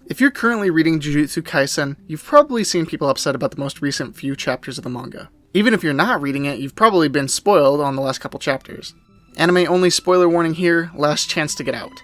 If you're currently reading Jujutsu Kaisen, you've probably seen people upset about the most recent few chapters of the manga. Even if you're not reading it, you've probably been spoiled on the last couple chapters. Anime only spoiler warning here, last chance to get out.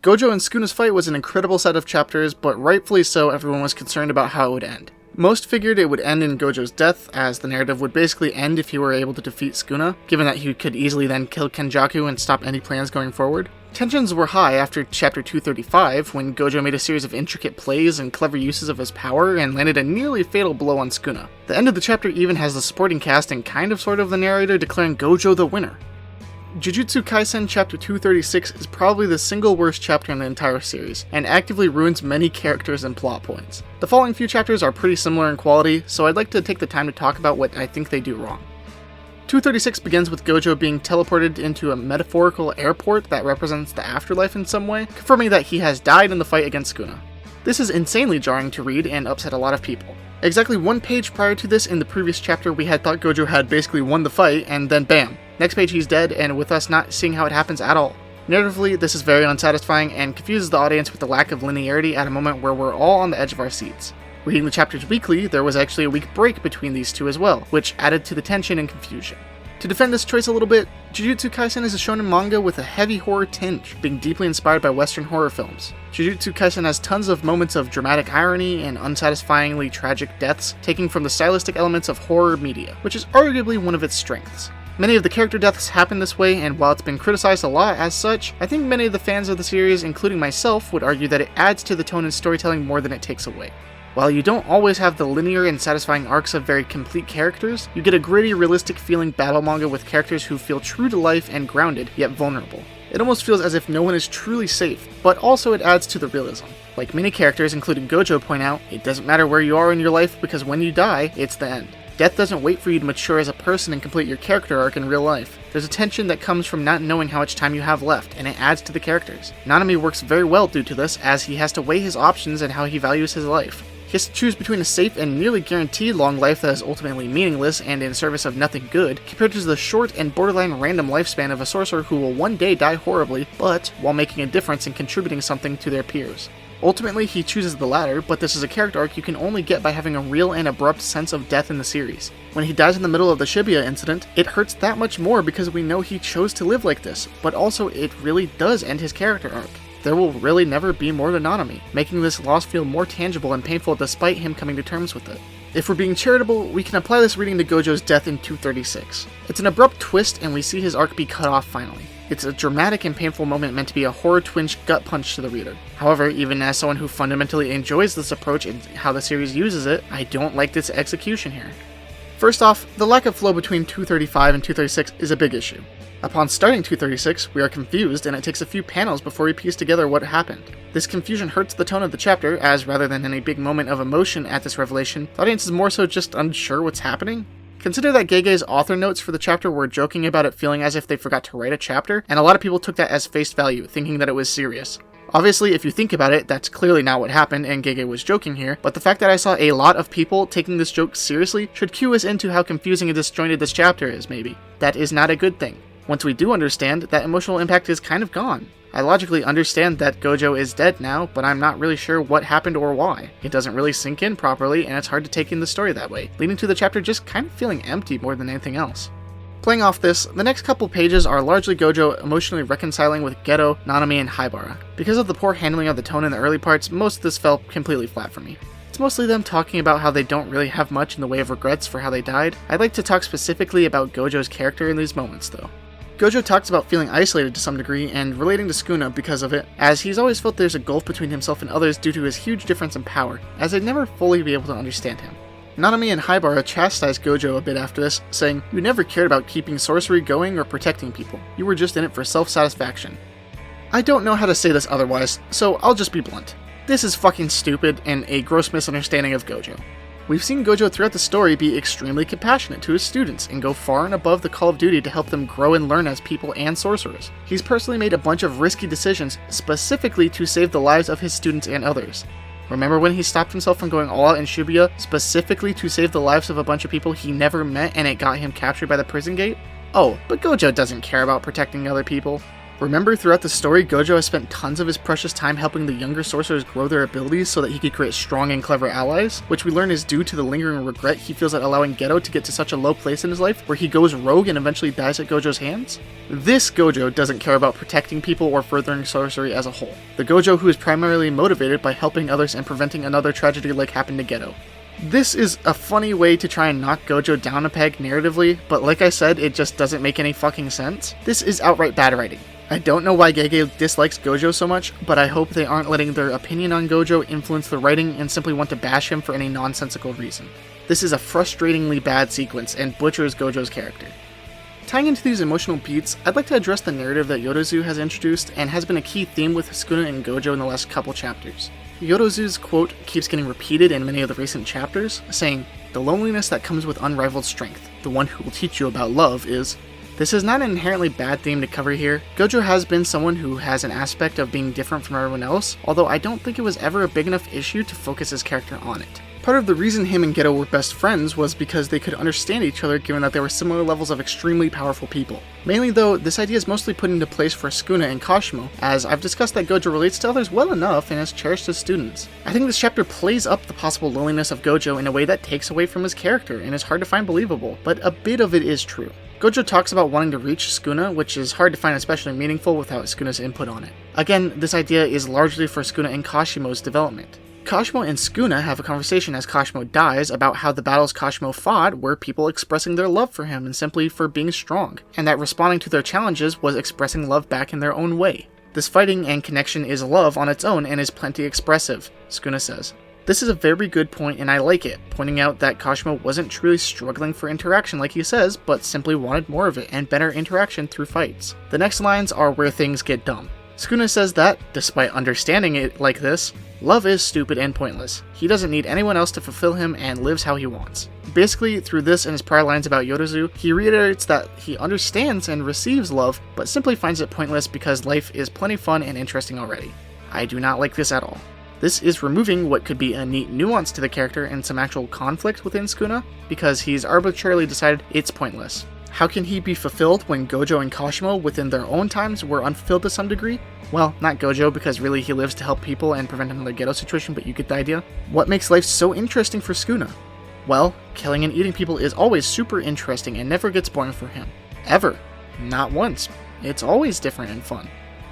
Gojo and Sukuna's fight was an incredible set of chapters, but rightfully so, everyone was concerned about how it would end. Most figured it would end in Gojo's death, as the narrative would basically end if he were able to defeat Sukuna, given that he could easily then kill Kenjaku and stop any plans going forward. Tensions were high after chapter 235, when Gojo made a series of intricate plays and clever uses of his power and landed a nearly fatal blow on Sukuna. The end of the chapter even has the supporting cast and kind of sort of the narrator declaring Gojo the winner. Jujutsu Kaisen chapter 236 is probably the single worst chapter in the entire series, and actively ruins many characters and plot points. The following few chapters are pretty similar in quality, so I'd like to take the time to talk about what I think they do wrong. 236 begins with Gojo being teleported into a metaphorical airport that represents the afterlife in some way, confirming that he has died in the fight against Sukuna. This is insanely jarring to read and upset a lot of people. Exactly one page prior to this in the previous chapter we had thought Gojo had basically won the fight, and then bam, next page he's dead, and with us not seeing how it happens at all. Narratively, this is very unsatisfying and confuses the audience with the lack of linearity at a moment where we're all on the edge of our seats. Reading the chapters weekly, there was actually a week break between these two as well, which added to the tension and confusion. To defend this choice a little bit, Jujutsu Kaisen is a shonen manga with a heavy horror tinge, being deeply inspired by Western horror films. Jujutsu Kaisen has tons of moments of dramatic irony and unsatisfyingly tragic deaths, taking from the stylistic elements of horror media, which is arguably one of its strengths. Many of the character deaths happen this way, and while it's been criticized a lot as such, I think many of the fans of the series, including myself, would argue that it adds to the tone and storytelling more than it takes away. While you don't always have the linear and satisfying arcs of very complete characters, you get a gritty, realistic feeling battle manga with characters who feel true to life and grounded, yet vulnerable. It almost feels as if no one is truly safe, but also it adds to the realism. Like many characters, including Gojo, point out, it doesn't matter where you are in your life because when you die, it's the end. Death doesn't wait for you to mature as a person and complete your character arc in real life. There's a tension that comes from not knowing how much time you have left, and it adds to the characters. Nanami works very well due to this, as he has to weigh his options and how he values his life. He has to choose between a safe and nearly guaranteed long life that is ultimately meaningless and in service of nothing good, compared to the short and borderline random lifespan of a sorcerer who will one day die horribly, but while making a difference and contributing something to their peers. Ultimately, he chooses the latter, but this is a character arc you can only get by having a real and abrupt sense of death in the series. When he dies in the middle of the Shibuya incident, it hurts that much more because we know he chose to live like this, but also it really does end his character arc. There will really never be more to Nanami, making this loss feel more tangible and painful despite him coming to terms with it. If we're being charitable, we can apply this reading to Gojo's death in 236. It's an abrupt twist and we see his arc be cut off finally. It's a dramatic and painful moment meant to be a horror-twinged gut punch to the reader. However, even as someone who fundamentally enjoys this approach and how the series uses it, I don't like this execution here. First off, the lack of flow between 235 and 236 is a big issue. Upon starting 236, we are confused and it takes a few panels before we piece together what happened. This confusion hurts the tone of the chapter, as rather than any big moment of emotion at this revelation, the audience is more so just unsure what's happening. Consider that Gege's author notes for the chapter were joking about it feeling as if they forgot to write a chapter, and a lot of people took that as face value, thinking that it was serious. Obviously, if you think about it, that's clearly not what happened, and Gege was joking here, but the fact that I saw a lot of people taking this joke seriously should cue us into how confusing and disjointed this chapter is, maybe. That is not a good thing. Once we do understand, that emotional impact is kind of gone. I logically understand that Gojo is dead now, but I'm not really sure what happened or why. It doesn't really sink in properly, and it's hard to take in the story that way, leading to the chapter just kind of feeling empty more than anything else. Playing off this, the next couple pages are largely Gojo emotionally reconciling with Geto, Nanami, and Haibara. Because of the poor handling of the tone in the early parts, most of this fell completely flat for me. It's mostly them talking about how they don't really have much in the way of regrets for how they died. I'd like to talk specifically about Gojo's character in these moments though. Gojo talks about feeling isolated to some degree and relating to Sukuna because of it, as he's always felt there's a gulf between himself and others due to his huge difference in power, as they'd never fully be able to understand him. Nanami and Haibara chastise Gojo a bit after this, saying, "You never cared about keeping sorcery going or protecting people. You were just in it for self-satisfaction." I don't know how to say this otherwise, so I'll just be blunt. This is fucking stupid and a gross misunderstanding of Gojo. We've seen Gojo throughout the story be extremely compassionate to his students and go far and above the call of duty to help them grow and learn as people and sorcerers. He's personally made a bunch of risky decisions specifically to save the lives of his students and others. Remember when he stopped himself from going all out in Shibuya specifically to save the lives of a bunch of people he never met and it got him captured by the prison gate? Oh, but Gojo doesn't care about protecting other people. Remember, throughout the story, Gojo has spent tons of his precious time helping the younger sorcerers grow their abilities so that he could create strong and clever allies, which we learn is due to the lingering regret he feels at allowing Geto to get to such a low place in his life where he goes rogue and eventually dies at Gojo's hands? This Gojo doesn't care about protecting people or furthering sorcery as a whole. The Gojo who is primarily motivated by helping others and preventing another tragedy like happened to Geto. This is a funny way to try and knock Gojo down a peg narratively, but like I said, it just doesn't make any fucking sense. This is outright bad writing. I don't know why Gege dislikes Gojo so much, but I hope they aren't letting their opinion on Gojo influence the writing and simply want to bash him for any nonsensical reason. This is a frustratingly bad sequence and butchers Gojo's character. Tying into these emotional beats, I'd like to address the narrative that Yodozu has introduced and has been a key theme with Sukuna and Gojo in the last couple chapters. Yodozu's quote keeps getting repeated in many of the recent chapters, saying, "The loneliness that comes with unrivaled strength, the one who will teach you about love is..." This is not an inherently bad theme to cover here. Gojo has been someone who has an aspect of being different from everyone else, although I don't think it was ever a big enough issue to focus his character on it. Part of the reason him and Geto were best friends was because they could understand each other given that they were similar levels of extremely powerful people. Mainly though, this idea is mostly put into place for Sukuna and Kashimo, as I've discussed that Gojo relates to others well enough and has cherished his students. I think this chapter plays up the possible loneliness of Gojo in a way that takes away from his character and is hard to find believable, but a bit of it is true. Gojo talks about wanting to reach Sukuna, which is hard to find especially meaningful without Sukuna's input on it. Again, this idea is largely for Sukuna and Kashimo's development. Kashimo and Sukuna have a conversation as Kashimo dies about how the battles Kashimo fought were people expressing their love for him and simply for being strong, and that responding to their challenges was expressing love back in their own way. This fighting and connection is love on its own and is plenty expressive, Sukuna says. This is a very good point and I like it, pointing out that Kashimo wasn't truly struggling for interaction like he says, but simply wanted more of it and better interaction through fights. The next lines are where things get dumb. Sukuna says that, despite understanding it like this, love is stupid and pointless. He doesn't need anyone else to fulfill him and lives how he wants. Basically, through this and his prior lines about Yodozu, he reiterates that he understands and receives love, but simply finds it pointless because life is plenty fun and interesting already. I do not like this at all. This is removing what could be a neat nuance to the character and some actual conflict within Sukuna, because he's arbitrarily decided it's pointless. How can he be fulfilled when Gojo and Kashimo within their own times were unfulfilled to some degree? Well, not Gojo, because really he lives to help people and prevent another Geto situation, but you get the idea. What makes life so interesting for Sukuna? Well, killing and eating people is always super interesting and never gets boring for him. Ever. Not once. It's always different and fun.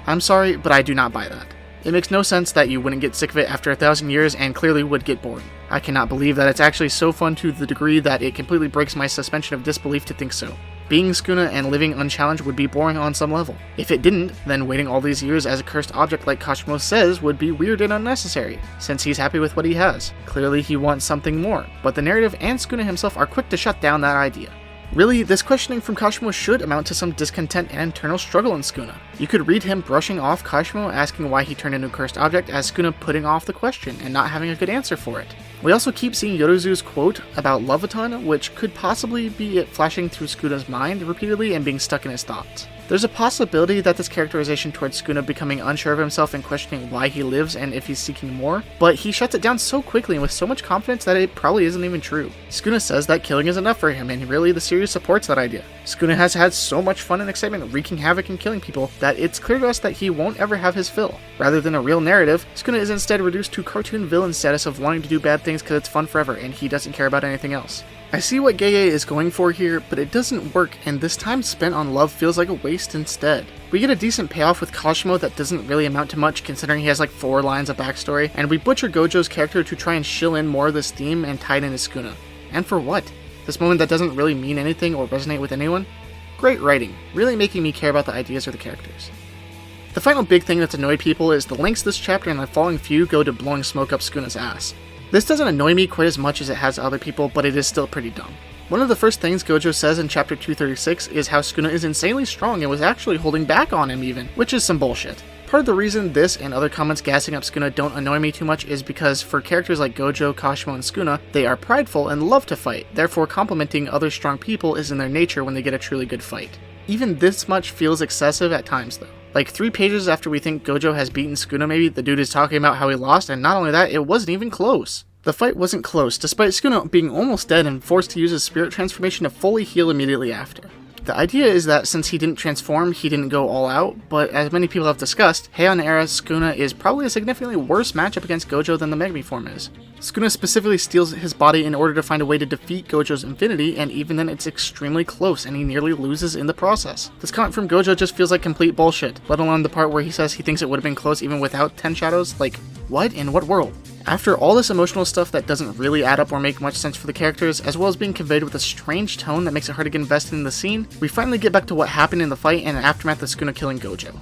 I'm sorry, but I do not buy that. It makes no sense that you wouldn't get sick of it after 1,000 years and clearly would get bored. I cannot believe that it's actually so fun to the degree that it completely breaks my suspension of disbelief to think so. Being Sukuna and living unchallenged would be boring on some level. If it didn't, then waiting all these years as a cursed object like Kashimo says would be weird and unnecessary, since he's happy with what he has. Clearly he wants something more, but the narrative and Sukuna himself are quick to shut down that idea. Really, this questioning from Kashimo should amount to some discontent and internal struggle in Sukuna. You could read him brushing off Kashimo asking why he turned into a cursed object as Sukuna putting off the question and not having a good answer for it. We also keep seeing Yodozu's quote about love a ton, which could possibly be it flashing through Sukuna's mind repeatedly and being stuck in his thoughts. There's a possibility that this characterization towards Sukuna becoming unsure of himself and questioning why he lives and if he's seeking more, but he shuts it down so quickly and with so much confidence that it probably isn't even true. Sukuna says that killing is enough for him, and really the series supports that idea. Sukuna has had so much fun and excitement wreaking havoc and killing people that it's clear to us that he won't ever have his fill. Rather than a real narrative, Sukuna is instead reduced to cartoon villain status of wanting to do bad things because it's fun forever and he doesn't care about anything else. I see what Gege is going for here, but it doesn't work, and this time spent on love feels like a waste instead. We get a decent payoff with Kashimo that doesn't really amount to much considering he has like 4 lines of backstory, and we butcher Gojo's character to try and shill in more of this theme and tie it into Sukuna. And for what? This moment that doesn't really mean anything or resonate with anyone? Great writing, really making me care about the ideas or the characters. The final big thing that's annoyed people is the lengths this chapter and the following few go to blowing smoke up Sukuna's ass. This doesn't annoy me quite as much as it has other people, but it is still pretty dumb. One of the first things Gojo says in chapter 236 is how Sukuna is insanely strong and was actually holding back on him even, which is some bullshit. Part of the reason this and other comments gassing up Sukuna don't annoy me too much is because for characters like Gojo, Kashimo, and Sukuna, they are prideful and love to fight, therefore complimenting other strong people is in their nature when they get a truly good fight. Even this much feels excessive at times though. Like 3 pages after we think Gojo has beaten Sukuna maybe, the dude is talking about how he lost, and not only that, it wasn't even close. The fight wasn't close, despite Sukuna being almost dead and forced to use his spirit transformation to fully heal immediately after. The idea is that since he didn't transform, he didn't go all out, but as many people have discussed, Heian era Sukuna is probably a significantly worse matchup against Gojo than the Megumi form is. Sukuna specifically steals his body in order to find a way to defeat Gojo's infinity, and even then it's extremely close and he nearly loses in the process. This comment from Gojo just feels like complete bullshit, let alone the part where he says he thinks it would have been close even without 10 shadows. Like, what? In what world? After all this emotional stuff that doesn't really add up or make much sense for the characters, as well as being conveyed with a strange tone that makes it hard to get invested in the scene, we finally get back to what happened in the fight and the aftermath of Sukuna killing Gojo.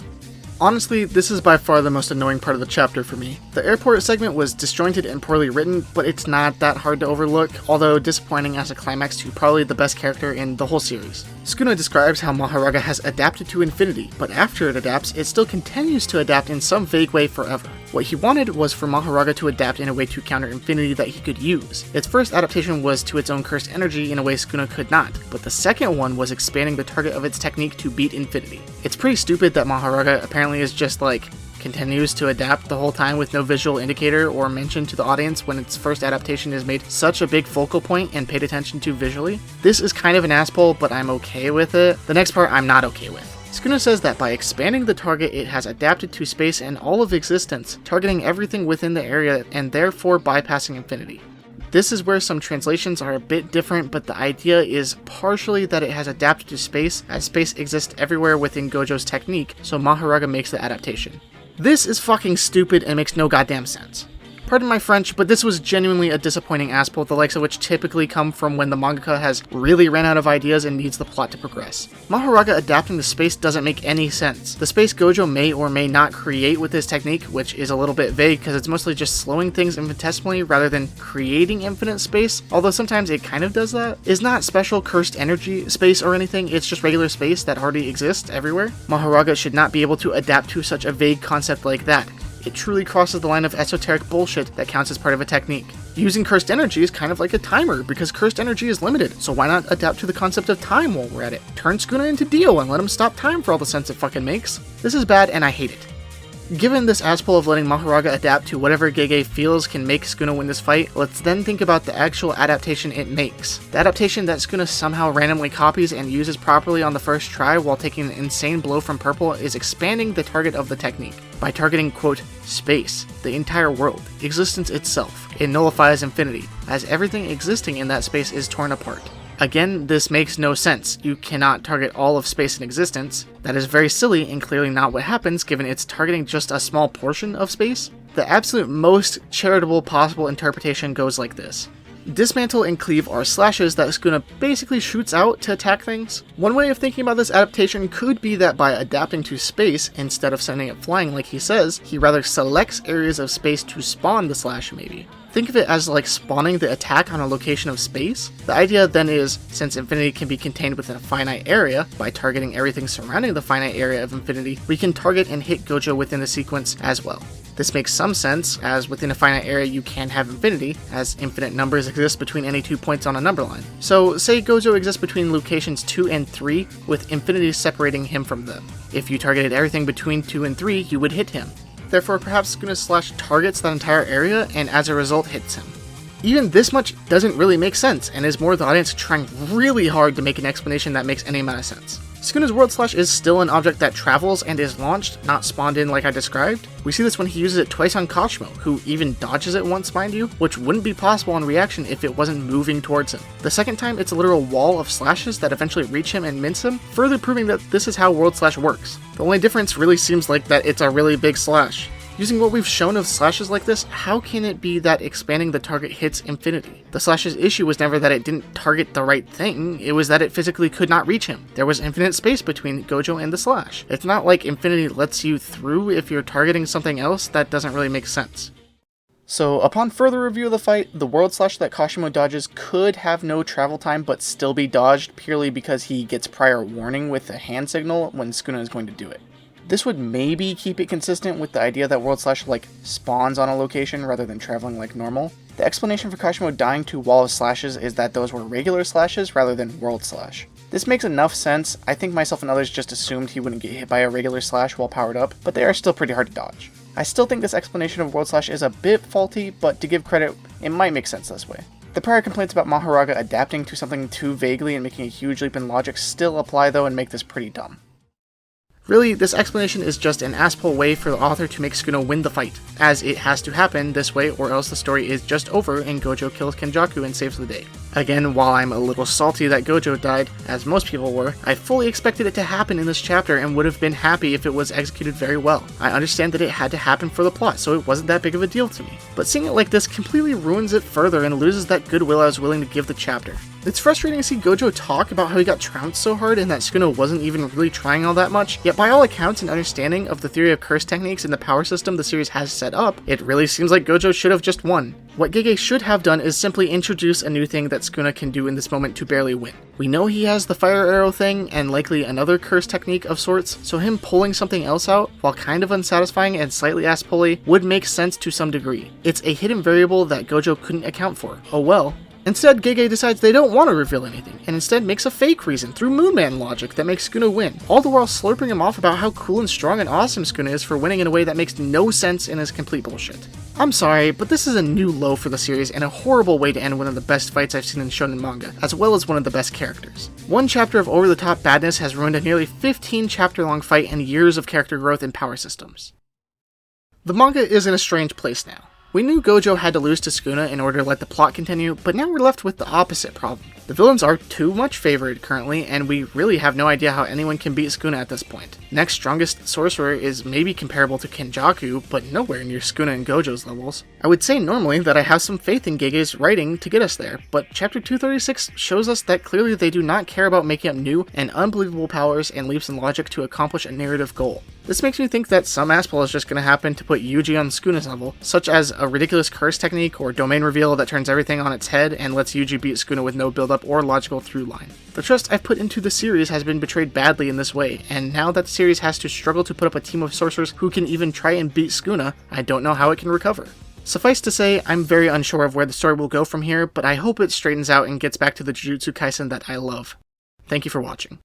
Honestly, this is by far the most annoying part of the chapter for me. The airport segment was disjointed and poorly written, but it's not that hard to overlook, although disappointing as a climax to probably the best character in the whole series. Sukuna describes how Mahoraga has adapted to infinity, but after it adapts, it still continues to adapt in some vague way forever. What he wanted was for Mahoraga to adapt in a way to counter infinity that he could use. Its first adaptation was to its own cursed energy in a way Sukuna could not, but the second one was expanding the target of its technique to beat infinity. It's pretty stupid that Mahoraga apparently is just like, continues to adapt the whole time with no visual indicator or mention to the audience when its first adaptation is made such a big focal point and paid attention to visually. This is kind of an asshole, but I'm okay with it. The next part I'm not okay with. Sukuna says that by expanding the target, it has adapted to space and all of existence, targeting everything within the area and therefore bypassing infinity. This is where some translations are a bit different, but the idea is partially that it has adapted to space, as space exists everywhere within Gojo's technique, so Mahoraga makes the adaptation. This is fucking stupid and makes no goddamn sense. Pardon my French, but this was genuinely a disappointing asshole, the likes of which typically come from when the mangaka has really ran out of ideas and needs the plot to progress. Mahoraga adapting to space doesn't make any sense. The space Gojo may or may not create with his technique, which is a little bit vague because it's mostly just slowing things infinitesimally rather than creating infinite space, although sometimes it kind of does that, is not special cursed energy space or anything, it's just regular space that already exists everywhere. Mahoraga should not be able to adapt to such a vague concept like that. It truly crosses the line of esoteric bullshit that counts as part of a technique. Using cursed energy is kind of like a timer, because cursed energy is limited, so why not adapt to the concept of time while we're at it? Turn Sukuna into Dio and let him stop time for all the sense it fucking makes. This is bad and I hate it. Given this asshole of letting Mahoraga adapt to whatever Gege feels can make Sukuna win this fight, let's then think about the actual adaptation it makes. The adaptation that Sukuna somehow randomly copies and uses properly on the first try while taking an insane blow from purple is expanding the target of the technique. By targeting, quote, space, the entire world, existence itself, it nullifies infinity, as everything existing in that space is torn apart. Again, this makes no sense. You cannot target all of space in existence. That is very silly and clearly not what happens given it's targeting just a small portion of space. The absolute most charitable possible interpretation goes like this. Dismantle and cleave are slashes that Sukuna basically shoots out to attack things. One way of thinking about this adaptation could be that by adapting to space, instead of sending it flying like he says, he rather selects areas of space to spawn the slash maybe. Think of it as like spawning the attack on a location of space. The idea then is, since infinity can be contained within a finite area, by targeting everything surrounding the finite area of infinity, we can target and hit Gojo within the sequence as well. This makes some sense, as within a finite area you can have infinity, as infinite numbers exist between any 2 points on a number line. So say Gojo exists between locations 2 and 3, with infinity separating him from them. If you targeted everything between 2 and 3, you would hit him. Therefore, perhaps Sukuna's slash targets that entire area, and as a result hits him. Even this much doesn't really make sense, and is more the audience trying really hard to make an explanation that makes any amount of sense. Sukuna's World Slash is still an object that travels and is launched, not spawned in like I described. We see this when he uses it twice on Kashimo, who even dodges it once, mind you, which wouldn't be possible on reaction if it wasn't moving towards him. The second time, it's a literal wall of slashes that eventually reach him and mince him, further proving that this is how World Slash works. The only difference really seems like that it's a really big slash. Using what we've shown of slashes like this, how can it be that expanding the target hits infinity? The slash's issue was never that it didn't target the right thing, it was that it physically could not reach him. There was infinite space between Gojo and the slash. It's not like infinity lets you through if you're targeting something else. That doesn't really make sense. So, upon further review of the fight, the World Slash that Kashimo dodges could have no travel time but still be dodged purely because he gets prior warning with a hand signal when Sukuna is going to do it. This would maybe keep it consistent with the idea that World Slash spawns on a location rather than traveling like normal. The explanation for Kashimo dying to Wall of Slashes is that those were regular slashes rather than World Slash. This makes enough sense. I think myself and others just assumed he wouldn't get hit by a regular slash while powered up, but they are still pretty hard to dodge. I still think this explanation of World Slash is a bit faulty, but to give credit, it might make sense this way. The prior complaints about Mahoraga adapting to something too vaguely and making a huge leap in logic still apply though and make this pretty dumb. Really, this explanation is just an ass-pull way for the author to make Sukuna win the fight, as it has to happen this way or else the story is just over and Gojo kills Kenjaku and saves the day. Again, while I'm a little salty that Gojo died, as most people were, I fully expected it to happen in this chapter and would have been happy if it was executed very well. I understand that it had to happen for the plot, so it wasn't that big of a deal to me. But seeing it like this completely ruins it further and loses that goodwill I was willing to give the chapter. It's frustrating to see Gojo talk about how he got trounced so hard and that Sukuna wasn't even really trying all that much, yet by all accounts and understanding of the theory of curse techniques and the power system the series has set up, it really seems like Gojo should have just won. What Gege should have done is simply introduce a new thing that Sukuna can do in this moment to barely win. We know he has the fire arrow thing and likely another curse technique of sorts, so him pulling something else out, while kind of unsatisfying and slightly ass-pully, would make sense to some degree. It's a hidden variable that Gojo couldn't account for. Oh well. Instead, Gege decides they don't want to reveal anything, and instead makes a fake reason through Moonman logic that makes Sukuna win, all the while slurping him off about how cool and strong and awesome Sukuna is for winning in a way that makes no sense and is complete bullshit. I'm sorry, but this is a new low for the series and a horrible way to end one of the best fights I've seen in shonen manga, as well as one of the best characters. One chapter of over-the-top badness has ruined a nearly 15-chapter-long fight and years of character growth and power systems. The manga is in a strange place now. We knew Gojo had to lose to Sukuna in order to let the plot continue, but now we're left with the opposite problem. The villains are too much favored currently, and we really have no idea how anyone can beat Sukuna at this point. Next strongest sorcerer is maybe comparable to Kenjaku, but nowhere near Sukuna and Gojo's levels. I would say normally that I have some faith in Gege's writing to get us there, but chapter 236 shows us that clearly they do not care about making up new and unbelievable powers and leaps in logic to accomplish a narrative goal. This makes me think that some ass-pull is just going to happen to put Yuji on Sukuna's level, such as a ridiculous curse technique or domain reveal that turns everything on its head and lets Yuji beat Sukuna with no build-up or logical through line. The trust I've put into the series has been betrayed badly in this way, and now that the series has to struggle to put up a team of sorcerers who can even try and beat Sukuna, I don't know how it can recover. Suffice to say, I'm very unsure of where the story will go from here, but I hope it straightens out and gets back to the Jujutsu Kaisen that I love. Thank you for watching.